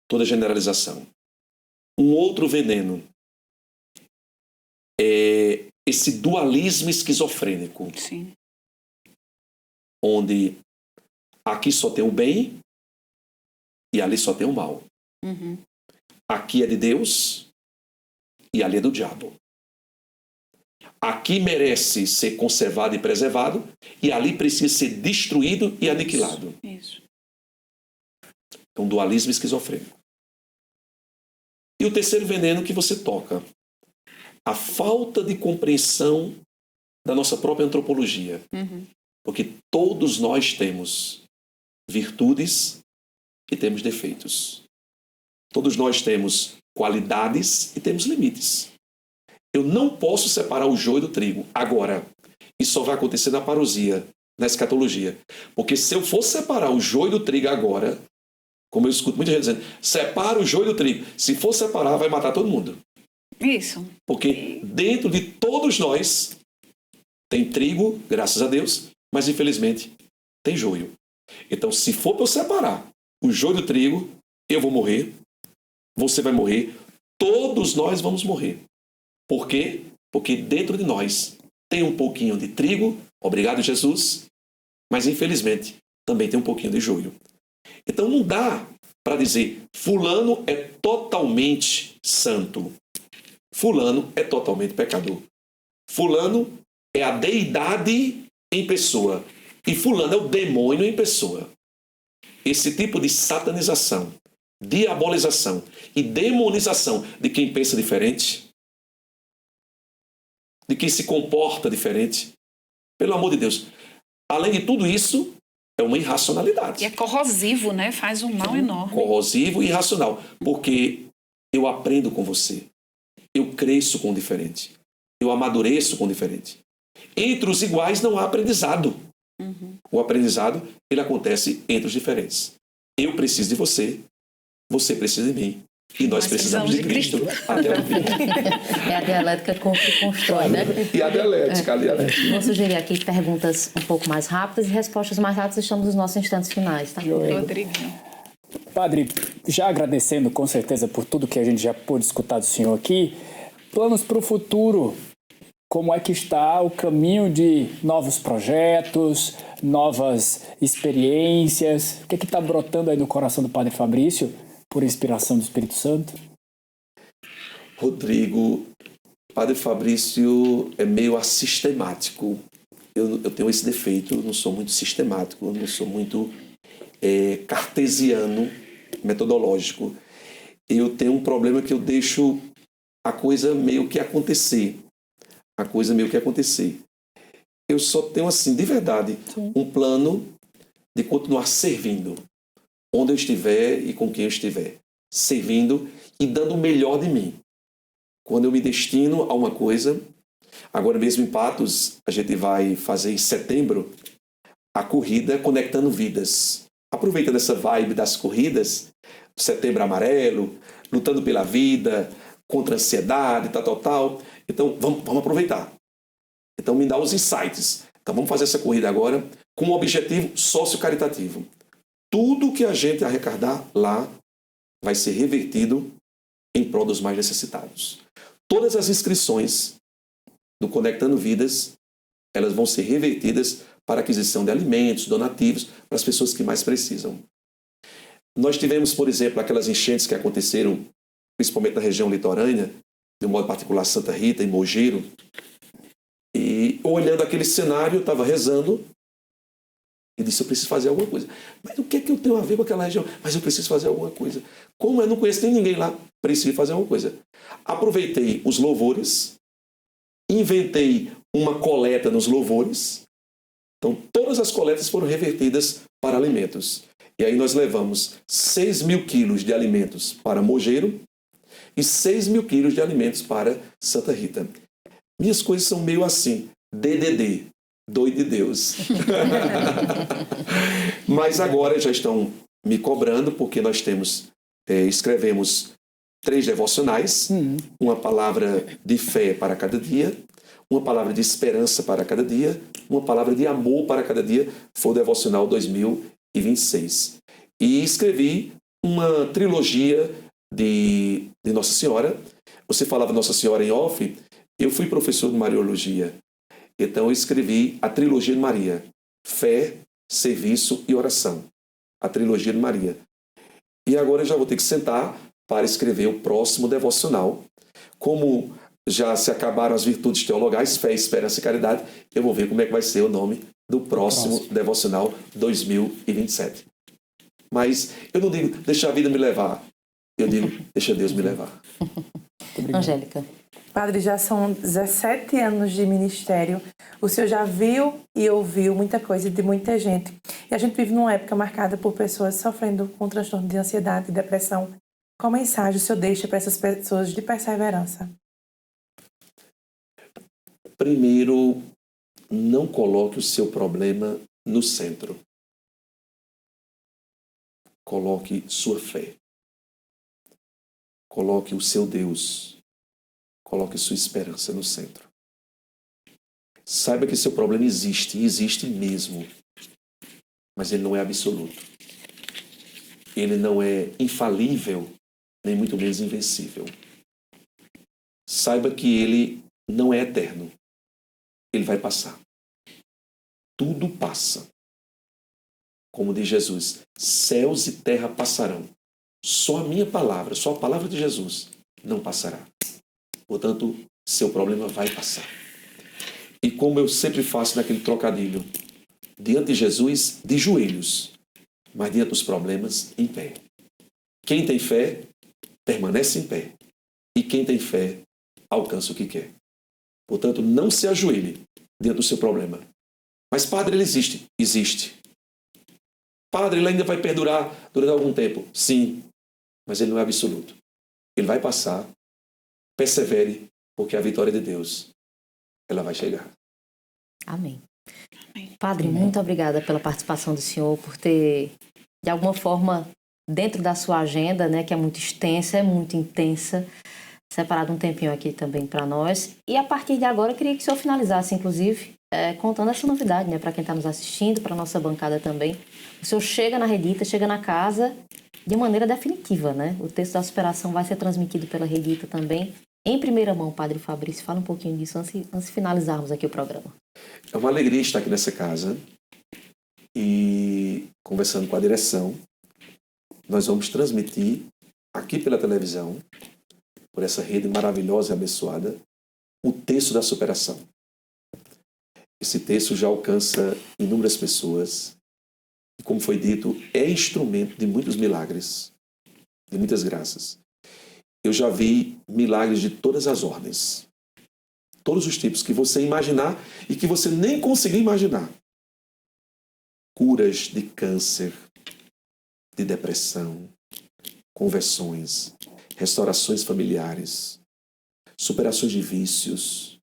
Toda generalização. Um outro veneno é esse dualismo esquizofrênico. Sim. Onde aqui só tem o bem e ali só tem o mal. Aqui é de Deus e ali é do diabo. Aqui merece ser conservado e preservado e ali precisa ser destruído e aniquilado. Isso. É um dualismo esquizofrênico. E o terceiro veneno que você toca, a falta de compreensão da nossa própria antropologia. Porque todos nós temos virtudes e temos defeitos. Todos nós temos qualidades e temos limites. Eu não posso separar o joio do trigo agora. Isso só vai acontecer na parousia, na escatologia. Porque se eu for separar o joio do trigo agora, como eu escuto muita gente dizendo, separa o joio do trigo. Se for separar, vai matar todo mundo. Isso. Porque dentro de todos nós tem trigo, graças a Deus, mas infelizmente tem joio. Então, se for para eu separar o joio do trigo, eu vou morrer, você vai morrer, todos nós vamos morrer. Por quê? Porque dentro de nós tem um pouquinho de trigo, obrigado Jesus, mas infelizmente também tem um pouquinho de joio. Então não dá para dizer fulano é totalmente santo, fulano é totalmente pecador, fulano é a deidade em pessoa e fulano é o demônio em pessoa. Esse tipo de satanização, diabolização e demonização de quem pensa diferente, de quem se comporta diferente, pelo amor de Deus, além de tudo isso, é uma irracionalidade. E é corrosivo, né? Faz um mal enorme. Corrosivo e irracional, porque eu aprendo com você, eu cresço com o diferente, eu amadureço com o diferente. Entre os iguais não há aprendizado. O aprendizado, ele acontece entre os diferentes. Eu preciso de você você precisa de mim. E nós precisamos de Cristo até o fim. É a dialética que constrói, né? E a dialética. Vou sugerir aqui perguntas um pouco mais rápidas e respostas mais rápidas. Estamos nos nossos instantes finais, tá? Rodriguinho. Padre, já agradecendo com certeza por tudo que a gente já pôde escutar do senhor aqui, planos para o futuro, como é que está o caminho de novos projetos, novas experiências, o que está brotando aí no coração do Padre Fabrício, por inspiração do Espírito Santo? Rodrigo, Padre Fabrício é meio assistemático. Eu tenho esse defeito, eu não sou muito sistemático, eu não sou muito cartesiano, metodológico. Eu tenho um problema que eu deixo a coisa meio que acontecer. Eu só tenho, assim, de verdade, um plano de continuar servindo, onde eu estiver e com quem eu estiver. Servindo e dando o melhor de mim. Quando eu me destino a uma coisa, agora mesmo em Patos, a gente vai fazer em setembro a corrida Conectando Vidas. Aproveitando essa vibe das corridas, Setembro Amarelo, lutando pela vida, contra a ansiedade, tal. Então, vamos aproveitar. Então, me dá os insights. Então, vamos fazer essa corrida agora com um objetivo sócio-caritativo. Tudo que a gente arrecadar lá vai ser revertido em prol dos mais necessitados. Todas as inscrições do Conectando Vidas, elas vão ser revertidas para aquisição de alimentos, donativos, para as pessoas que mais precisam. Nós tivemos, por exemplo, aquelas enchentes que aconteceram, principalmente na região litorânea, de um modo particular Santa Rita e Mogeiro, e olhando aquele cenário, eu estava rezando e disse, eu preciso fazer alguma coisa. Mas o que é que eu tenho a ver com aquela região? Mas eu preciso fazer alguma coisa. Como eu não conheço nem ninguém lá, preciso fazer alguma coisa. Aproveitei os louvores, inventei uma coleta nos louvores. Então, todas as coletas foram revertidas para alimentos. E aí nós levamos 6.000 quilos de alimentos para Mogeiro e 6.000 quilos de alimentos para Santa Rita. Minhas coisas são meio assim, DDD, doido de Deus. Mas agora já estão me cobrando, porque nós escrevemos 3 devocionais, uma palavra de fé para cada dia, uma palavra de esperança para cada dia, uma palavra de amor para cada dia, foi o devocional 2026. E escrevi uma trilogia de Nossa Senhora. Você falava Nossa Senhora em off, eu fui professor de Mariologia. Então eu escrevi a trilogia de Maria, fé, serviço e oração. A trilogia de Maria. E agora eu já vou ter que sentar para escrever o próximo devocional. Como já se acabaram as virtudes teologais, fé, esperança e caridade, eu vou ver como é que vai ser o nome do próximo devocional 2027. Mas eu não digo, deixa a vida me levar. Eu digo, deixa Deus me levar. Angélica. Padre, já são 17 anos de ministério. O senhor já viu e ouviu muita coisa de muita gente. E a gente vive numa época marcada por pessoas sofrendo com transtorno de ansiedade e depressão. Qual mensagem o senhor deixa para essas pessoas de perseverança? Primeiro, não coloque o seu problema no centro. Coloque sua fé. Coloque o seu Deus. Coloque sua esperança no centro. Saiba que seu problema existe, e existe mesmo. Mas ele não é absoluto. Ele não é infalível, nem muito menos invencível. Saiba que ele não é eterno. Ele vai passar. Tudo passa. Como diz Jesus, céus e terra passarão. Só a minha palavra, só a palavra de Jesus não passará. Portanto, seu problema vai passar. E como eu sempre faço naquele trocadilho, diante de Jesus, de joelhos, mas diante dos problemas, em pé. Quem tem fé, permanece em pé. E quem tem fé, alcança o que quer. Portanto, não se ajoelhe diante do seu problema. Mas, padre, ele existe? Existe. Padre, ele ainda vai perdurar durante algum tempo? Sim. Mas ele não é absoluto. Ele vai passar. Persevere, porque a vitória de Deus, ela vai chegar. Amém. Padre, muito obrigada pela participação do senhor, por ter, de alguma forma, dentro da sua agenda, né, que é muito extensa, é muito intensa, separado um tempinho aqui também para nós. E a partir de agora, eu queria que o senhor finalizasse, inclusive, contando essa novidade, né, para quem está nos assistindo, para a nossa bancada também. O senhor chega na Redita, chega na casa de maneira definitiva, né? O texto da superação vai ser transmitido pela Redita também. Em primeira mão, Padre Fabrício, fala um pouquinho disso antes de finalizarmos aqui o programa. É uma alegria estar aqui nessa casa e conversando com a direção. Nós vamos transmitir aqui pela televisão, por essa rede maravilhosa e abençoada, o texto da superação. Esse texto já alcança inúmeras pessoas e, como foi dito, é instrumento de muitos milagres, de muitas graças. Eu já vi milagres de todas as ordens, todos os tipos que você imaginar e que você nem conseguiu imaginar. Curas de câncer, de depressão, conversões, restaurações familiares, superações de vícios,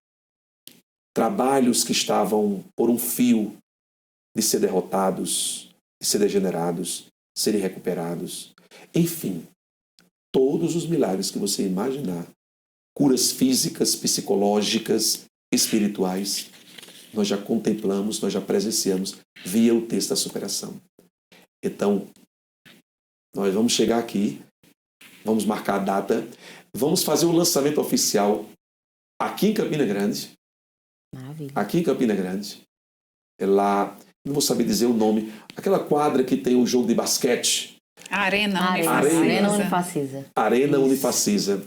trabalhos que estavam por um fio de ser derrotados, de ser degenerados, serem recuperados. Enfim, todos os milagres que você imaginar, curas físicas, psicológicas, espirituais, nós já contemplamos, nós já presenciamos via o texto da superação. Então, nós vamos chegar aqui, vamos marcar a data, vamos fazer o lançamento oficial aqui em Campina Grande. Maravilha. Aqui em Campina Grande. É lá, não vou saber dizer o nome, aquela quadra que tem o jogo de basquete. Arena Unifacisa. Arena Unifacisa.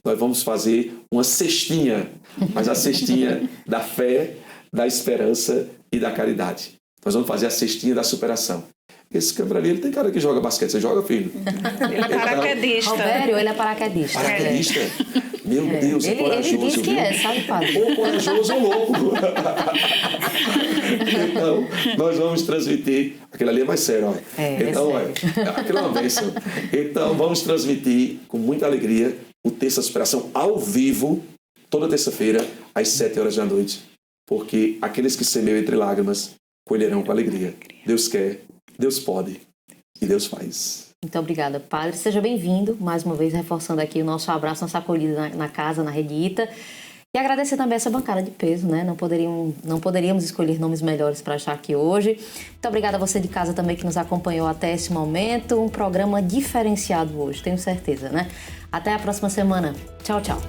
Nós vamos fazer uma cestinha, mas a cestinha da fé, da esperança e da caridade. Nós vamos fazer a cestinha da superação. Esse câmera ali, ele tem cara que joga basquete. Você joga, filho? Ele é paraquedista. Robério, ele é paraquedista. Paraquedista? Meu Deus, é corajoso. Ele diz que viu? sabe, padre? Ou corajoso ou louco. Então, nós vamos transmitir. Aquilo ali é mais sério, olha. Então, olha, aquilo é uma bênção. Então, vamos transmitir com muita alegria o texto da superação ao vivo, toda terça-feira, às 7h da noite. Porque aqueles que semeiam entre lágrimas colherão com alegria. Deus quer, Deus pode e Deus faz. Muito obrigada, padre. Seja bem-vindo, mais uma vez reforçando aqui o nosso abraço, nossa acolhida na casa, na Redita. E agradecer também essa bancada de peso, né? Não poderíamos escolher nomes melhores para estar aqui hoje. Muito obrigada a você de casa também que nos acompanhou até esse momento. Um programa diferenciado hoje, tenho certeza, né? Até a próxima semana. Tchau, tchau.